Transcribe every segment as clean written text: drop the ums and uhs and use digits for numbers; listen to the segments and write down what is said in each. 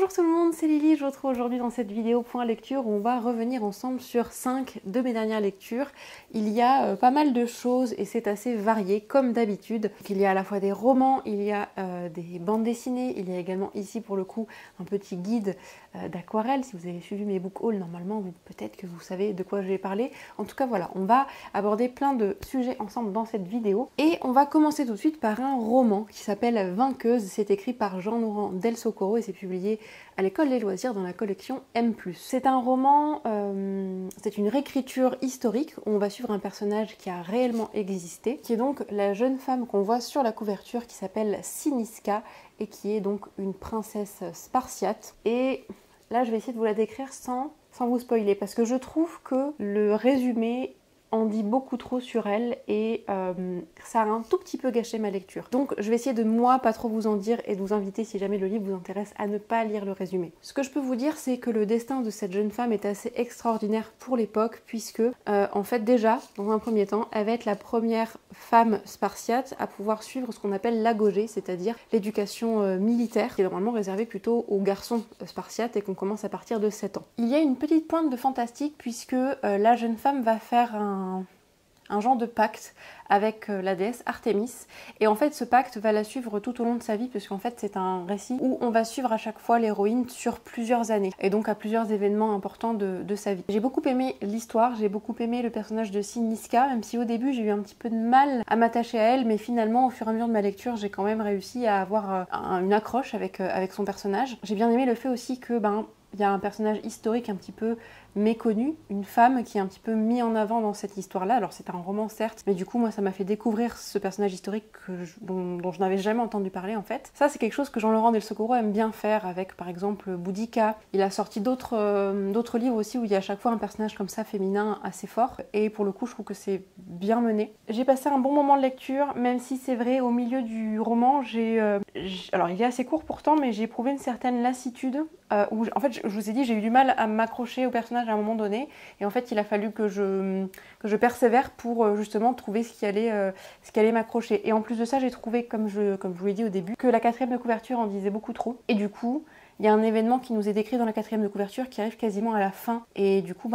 Bonjour tout le monde, c'est Lily, je vous retrouve aujourd'hui dans cette vidéo point lecture où on va revenir ensemble sur 5 de mes dernières lectures. Il y a pas mal de choses et c'est assez varié comme d'habitude. Il y a à la fois des romans, il y a des bandes dessinées, il y a également ici pour le coup un petit guide d'aquarelle. Si vous avez suivi mes book hauls, normalement peut-être que vous savez de quoi je vais parler. En tout cas voilà, on va aborder plein de sujets ensemble dans cette vidéo. Et on va commencer tout de suite par un roman qui s'appelle Vainqueuse. C'est écrit par Jean-Laurent Del Socorro et c'est publié à l'école des loisirs dans la collection M+. C'est un roman, c'est une réécriture historique où on va suivre un personnage qui a réellement existé, qui est donc la jeune femme qu'on voit sur la couverture qui s'appelle Cynisca et qui est donc une princesse spartiate. Et là je vais essayer de vous la décrire sans vous spoiler parce que je trouve que le résumé en dit beaucoup trop sur elle et ça a un tout petit peu gâché ma lecture. Donc je vais essayer de moi pas trop vous en dire et de vous inviter, si jamais le livre vous intéresse, à ne pas lire le résumé. Ce que je peux vous dire, c'est que le destin de cette jeune femme est assez extraordinaire pour l'époque puisque en fait déjà, dans un premier temps, elle va être la première femme spartiate à pouvoir suivre ce qu'on appelle l'agogée, c'est-à-dire l'éducation militaire qui est normalement réservée plutôt aux garçons spartiates et qu'on commence à partir de 7 ans. Il y a une petite pointe de fantastique puisque la jeune femme va faire un genre de pacte avec la déesse Artémis et en fait ce pacte va la suivre tout au long de sa vie puisqu'en fait c'est un récit où on va suivre à chaque fois l'héroïne sur plusieurs années et donc à plusieurs événements importants de sa vie. J'ai beaucoup aimé l'histoire, j'ai beaucoup aimé le personnage de Cynisca, même si au début j'ai eu un petit peu de mal à m'attacher à elle, mais finalement au fur et à mesure de ma lecture j'ai quand même réussi à avoir une accroche avec son personnage. J'ai bien aimé le fait aussi que il y a un personnage historique un petit peu méconnu, une femme qui est un petit peu mise en avant dans cette histoire-là. Alors c'est un roman certes, mais du coup moi ça m'a fait découvrir ce personnage historique dont je n'avais jamais entendu parler en fait. Ça c'est quelque chose que Jean-Laurent Del Socorro aime bien faire avec par exemple Boudica. Il a sorti d'autres livres aussi où il y a à chaque fois un personnage comme ça féminin assez fort et pour le coup je trouve que c'est bien mené. J'ai passé un bon moment de lecture, même si c'est vrai au milieu du roman alors il est assez court pourtant, mais j'ai éprouvé une certaine lassitude où en fait je vous ai dit j'ai eu du mal à m'accrocher au personnage à un moment donné et en fait il a fallu que je persévère pour justement trouver ce qui allait m'accrocher. Et en plus de ça j'ai trouvé, comme je vous l'ai dit au début, que la 4e de couverture en disait beaucoup trop et du coup il y a un événement qui nous est décrit dans la 4e de couverture qui arrive quasiment à la fin et du coup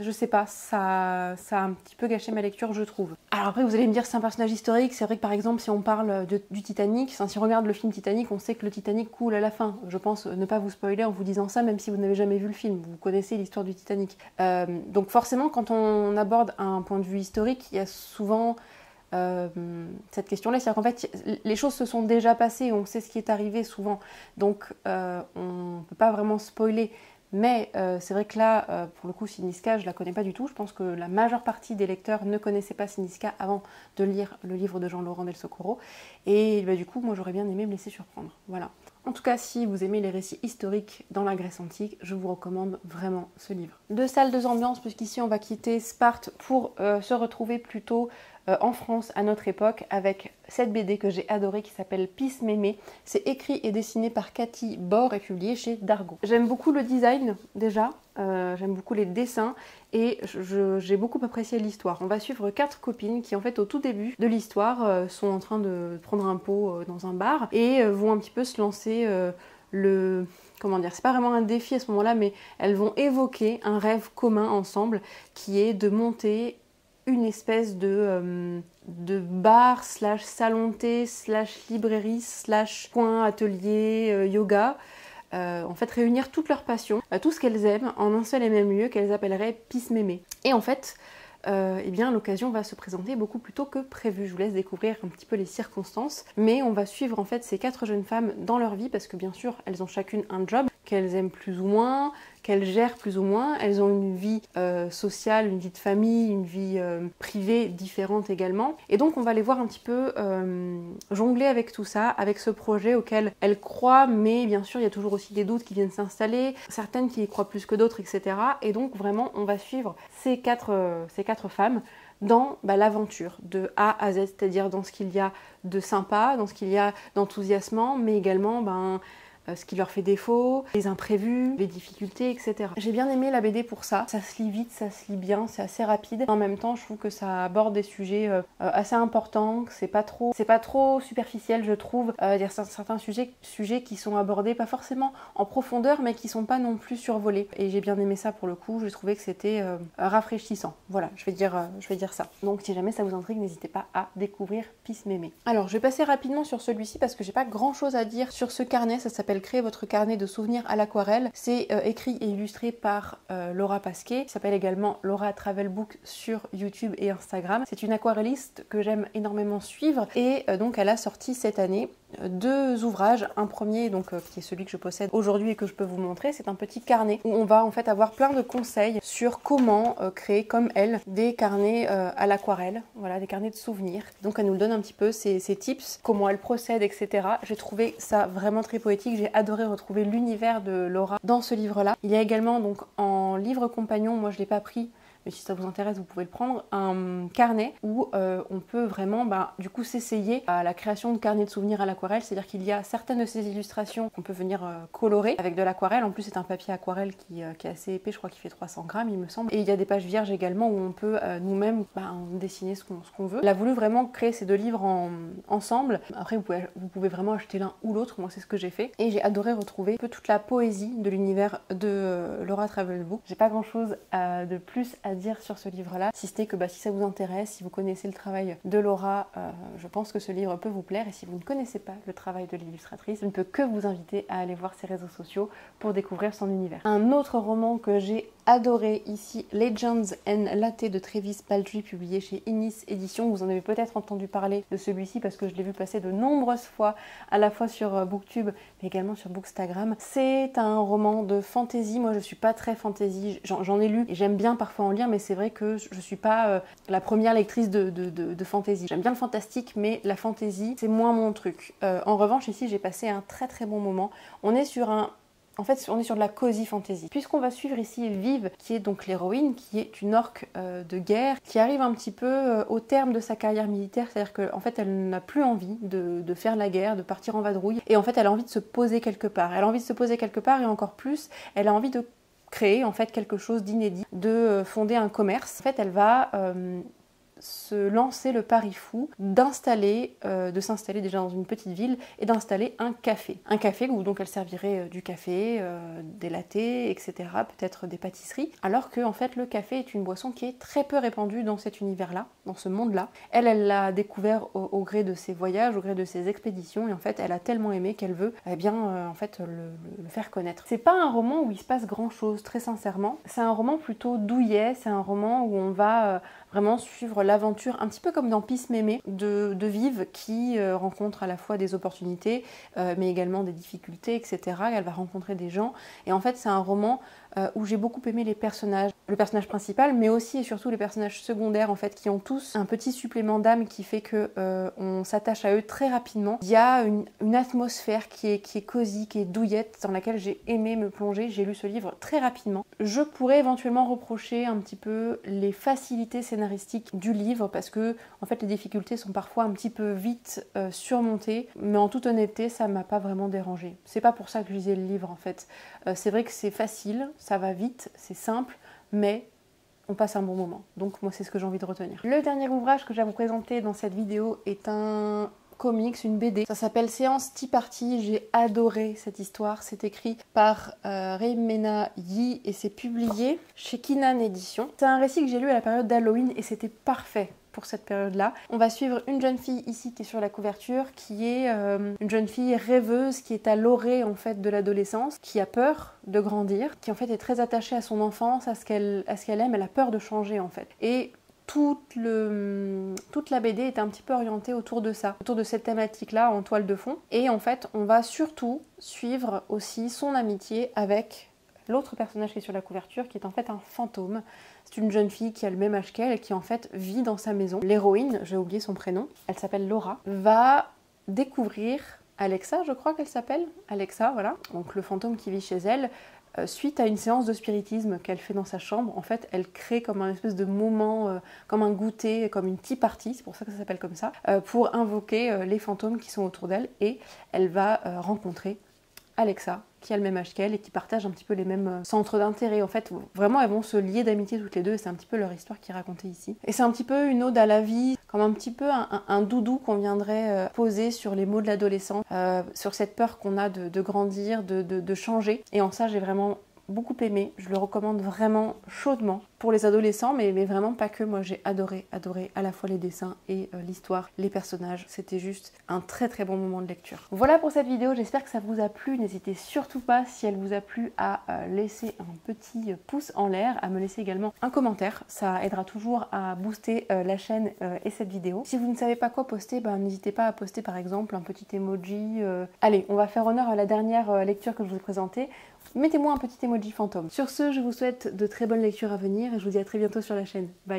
je sais pas, ça a un petit peu gâché ma lecture je trouve. Alors après vous allez me dire c'est un personnage historique, c'est vrai que par exemple si on parle du Titanic, si on regarde le film Titanic, on sait que le Titanic coule à la fin. Je pense ne pas vous spoiler en vous disant ça même si vous n'avez jamais vu le film, vous connaissez l'histoire du Titanic. Donc forcément quand on aborde un point de vue historique, il y a souvent cette question-là, c'est-à-dire qu'en fait les choses se sont déjà passées, on sait ce qui est arrivé souvent, donc on ne peut pas vraiment spoiler, mais c'est vrai que là, pour le coup, Cynisca, je la connais pas du tout, je pense que la majeure partie des lecteurs ne connaissaient pas Cynisca avant de lire le livre de Jean-Laurent Del Socorro, et du coup, moi j'aurais bien aimé me laisser surprendre, voilà. En tout cas, si vous aimez les récits historiques dans la Grèce antique, je vous recommande vraiment ce livre. Deux salles, deux ambiances, puisqu'ici on va quitter Sparte pour se retrouver plutôt en France à notre époque avec cette BD que j'ai adorée qui s'appelle Pisse Mémé. C'est écrit et dessiné par Cathy Bord et publié chez Dargaud. J'aime beaucoup le design déjà, j'aime beaucoup les dessins et j'ai beaucoup apprécié l'histoire. On va suivre 4 copines qui en fait au tout début de l'histoire sont en train de prendre un pot dans un bar et vont un petit peu se lancer comment dire, c'est pas vraiment un défi à ce moment-là, mais elles vont évoquer un rêve commun ensemble qui est de monter une espèce de bar slash salon thé slash librairie slash coin atelier yoga. En fait réunir toutes leurs passions, tout ce qu'elles aiment en un seul et même lieu qu'elles appelleraient Pisse Mémé. Et en fait eh bien l'occasion va se présenter beaucoup plus tôt que prévu. Je vous laisse découvrir un petit peu les circonstances, mais on va suivre en fait ces 4 jeunes femmes dans leur vie parce que bien sûr elles ont chacune un job qu'elles aiment plus ou moins, qu'elles gèrent plus ou moins, elles ont une vie sociale, une vie de famille, une vie privée différente également, et donc on va les voir un petit peu jongler avec tout ça, avec ce projet auquel elles croient, mais bien sûr il y a toujours aussi des doutes qui viennent s'installer, certaines qui y croient plus que d'autres, etc. Et donc vraiment on va suivre ces quatre femmes dans l'aventure de A à Z, c'est-à-dire dans ce qu'il y a de sympa, dans ce qu'il y a d'enthousiasmant, mais également ce qui leur fait défaut, les imprévus, les difficultés, etc. J'ai bien aimé la BD pour ça. Ça se lit vite, ça se lit bien, c'est assez rapide. En même temps, je trouve que ça aborde des sujets assez importants, que c'est pas trop superficiel, je trouve. Il y a certains sujets qui sont abordés pas forcément en profondeur, mais qui sont pas non plus survolés. Et j'ai bien aimé ça pour le coup. J'ai trouvé que c'était rafraîchissant. Voilà, je vais dire ça. Donc si jamais ça vous intrigue, n'hésitez pas à découvrir Peace Mémé. Alors je vais passer rapidement sur celui-ci parce que j'ai pas grand chose à dire sur ce carnet. Ça s'appelle Créer votre carnet de souvenirs à l'aquarelle. C'est écrit et illustré par Laura Pasquet, qui s'appelle également Laura Travelbook sur YouTube et Instagram. C'est une aquarelliste que j'aime énormément suivre et donc elle a sorti cette année 2 ouvrages. Un premier donc qui est celui que je possède aujourd'hui et que je peux vous montrer, c'est un petit carnet où on va en fait avoir plein de conseils sur comment créer comme elle des carnets à l'aquarelle, voilà, des carnets de souvenirs. Donc elle nous donne un petit peu ses tips, comment elle procède, etc. J'ai trouvé ça vraiment très poétique, j'ai adoré retrouver l'univers de Laura dans ce livre-là. Il y a également donc en livre compagnon, moi je l'ai pas pris, mais si ça vous intéresse, vous pouvez le prendre, un carnet où on peut vraiment du coup s'essayer à la création de carnets de souvenirs à l'aquarelle, c'est-à-dire qu'il y a certaines de ces illustrations qu'on peut venir colorer avec de l'aquarelle. En plus c'est un papier aquarelle qui est assez épais, je crois qu'il fait 300 grammes il me semble, et il y a des pages vierges également où on peut nous-mêmes dessiner ce qu'on veut. Elle a voulu vraiment créer ces 2 livres ensemble. Après vous pouvez vraiment acheter l'un ou l'autre, moi c'est ce que j'ai fait, et j'ai adoré retrouver un peu toute la poésie de l'univers de Laura Travelbook. J'ai pas grand chose de plus à dire sur ce livre-là, si ce n'est que si ça vous intéresse, si vous connaissez le travail de Laura, je pense que ce livre peut vous plaire, et si vous ne connaissez pas le travail de l'illustratrice, je ne peux que vous inviter à aller voir ses réseaux sociaux pour découvrir son univers. Un autre roman que j'ai adoré ici, Legends and Latte de Travis Baldree, publié chez Inis Éditions. Vous en avez peut-être entendu parler de celui-ci parce que je l'ai vu passer de nombreuses fois, à la fois sur Booktube mais également sur Bookstagram. C'est un roman de fantasy. Moi je suis pas très fantasy, j'en ai lu et j'aime bien parfois en lire, mais c'est vrai que je suis pas la première lectrice de fantasy. J'aime bien le fantastique, mais la fantasy c'est moins mon truc. En revanche ici j'ai passé un très très bon moment. On est sur de la cozy fantasy. Puisqu'on va suivre ici Viv, qui est donc l'héroïne, qui est une orque de guerre, qui arrive un petit peu au terme de sa carrière militaire, c'est-à-dire qu'en fait elle n'a plus envie de faire la guerre, de partir en vadrouille, et en fait elle a envie de se poser quelque part. Elle a envie de se poser quelque part, et encore plus, elle a envie de créer en fait quelque chose d'inédit, de fonder un commerce. En fait elle va se lancer le pari fou de s'installer déjà dans une petite ville et d'installer un café. Un café où donc elle servirait du café, des lattés, etc., peut-être des pâtisseries, alors que en fait le café est une boisson qui est très peu répandue dans cet univers-là, dans ce monde-là. Elle l'a découvert au gré de ses voyages, au gré de ses expéditions, et en fait elle a tellement aimé qu'elle veut le faire connaître. C'est pas un roman où il se passe grand-chose, très sincèrement. C'est un roman plutôt douillet, c'est un roman où on va vraiment suivre l'aventure, un petit peu comme dans Peace Mémé, de Viv, qui rencontre à la fois des opportunités, mais également des difficultés, etc. Elle va rencontrer des gens, et en fait c'est un roman où j'ai beaucoup aimé les personnages, le personnage principal, mais aussi et surtout les personnages secondaires, en fait, qui ont tous un petit supplément d'âme qui fait que on s'attache à eux très rapidement. Il y a une atmosphère qui est cosy, qui est douillette, dans laquelle j'ai aimé me plonger. J'ai lu ce livre très rapidement. Je pourrais éventuellement reprocher un petit peu les facilités scénaristiques du livre, parce que en fait les difficultés sont parfois un petit peu vite surmontées, mais en toute honnêteté ça m'a pas vraiment dérangée. C'est pas pour ça que je lisais le livre en fait. C'est vrai que c'est facile, ça va vite, c'est simple, mais on passe un bon moment. Donc moi c'est ce que j'ai envie de retenir. Le dernier ouvrage que je vais vous présenter dans cette vidéo est un comics, une BD. Ça s'appelle Séance Tea Party. J'ai adoré cette histoire. C'est écrit par Reimena Yi et c'est publié chez Kinan Éditions. C'est un récit que j'ai lu à la période d'Halloween et c'était parfait pour cette période-là. On va suivre une jeune fille ici qui est sur la couverture, qui est une jeune fille rêveuse, qui est à l'orée en fait de l'adolescence, qui a peur de grandir, qui en fait est très attachée à son enfance, à ce qu'elle aime, elle a peur de changer en fait. Et toute la BD est un petit peu orientée autour de ça, autour de cette thématique-là en toile de fond. Et en fait, on va surtout suivre aussi son amitié avec l'autre personnage qui est sur la couverture, qui est en fait un fantôme. C'est une jeune fille qui a le même âge qu'elle et qui en fait vit dans sa maison. L'héroïne, j'ai oublié son prénom, elle s'appelle Laura, va découvrir Alexa, je crois qu'elle s'appelle, Alexa, voilà. Donc le fantôme qui vit chez elle, suite à une séance de spiritisme qu'elle fait dans sa chambre, en fait, elle crée comme un espèce de moment, comme un goûter, comme une tea party, c'est pour ça que ça s'appelle comme ça, pour invoquer les fantômes qui sont autour d'elle, et elle va rencontrer Alexa, qui a le même âge qu'elle et qui partagent un petit peu les mêmes centres d'intérêt. En fait, vraiment, elles vont se lier d'amitié toutes les deux et c'est un petit peu leur histoire qui est racontée ici. Et c'est un petit peu une ode à la vie, comme un petit peu un doudou qu'on viendrait poser sur les mots de l'adolescent, sur cette peur qu'on a de grandir, de changer. Et en ça, j'ai vraiment beaucoup aimé. Je le recommande vraiment chaudement pour les adolescents, mais vraiment pas que. Moi, j'ai adoré à la fois les dessins et l'histoire, les personnages. C'était juste un très très bon moment de lecture. Voilà pour cette vidéo, j'espère que ça vous a plu. N'hésitez surtout pas, si elle vous a plu, à laisser un petit pouce en l'air, à me laisser également un commentaire. Ça aidera toujours à booster la chaîne et cette vidéo. Si vous ne savez pas quoi poster, n'hésitez pas à poster par exemple un petit emoji. Allez, on va faire honneur à la dernière lecture que je vous ai présentée. Mettez-moi un petit emoji fantôme. Sur ce, je vous souhaite de très bonnes lectures à venir et je vous dis à très bientôt sur la chaîne. Bye!